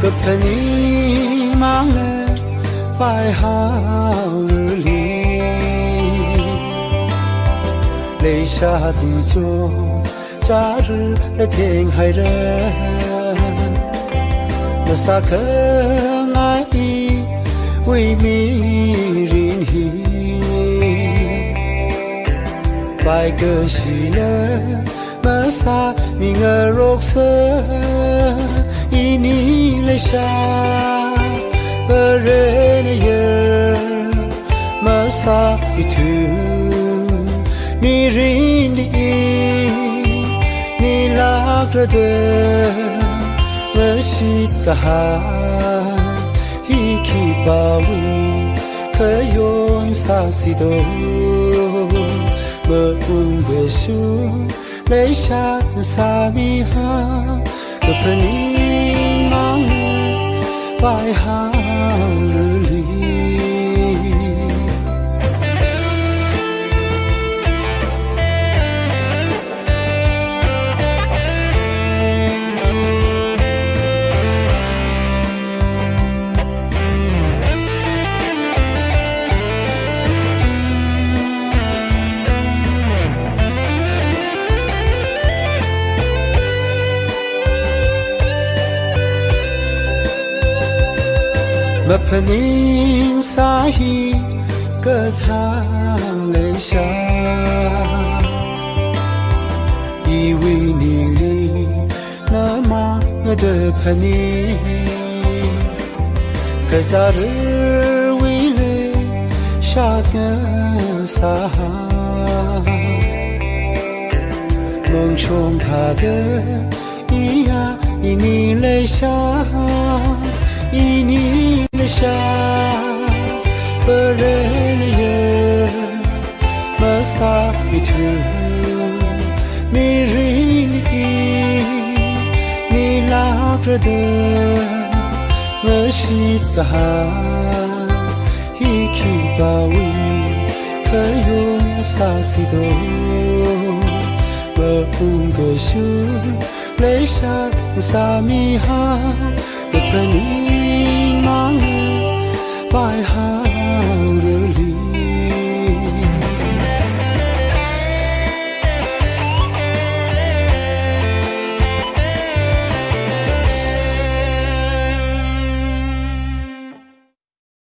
个陪你忙了快好日里，泪下的中假日的天还热，那啥可爱意为迷人意，白个喜乐那啥明儿肉色一你泪下人也那啥一途迷人的你拉着的我是个哈一起包围可用啥西都我个树泪下啥米哈个陪你忙快好日里我陪你撒一个他泪下，以为你里那么我的陪你，可假日为了下个撒，梦中他的咿呀以你泪下，以你下不人也马萨一途迷人你拉着的我是个哈一起包围可用啥西都我不个手泪下啥米哈个陪你忙快好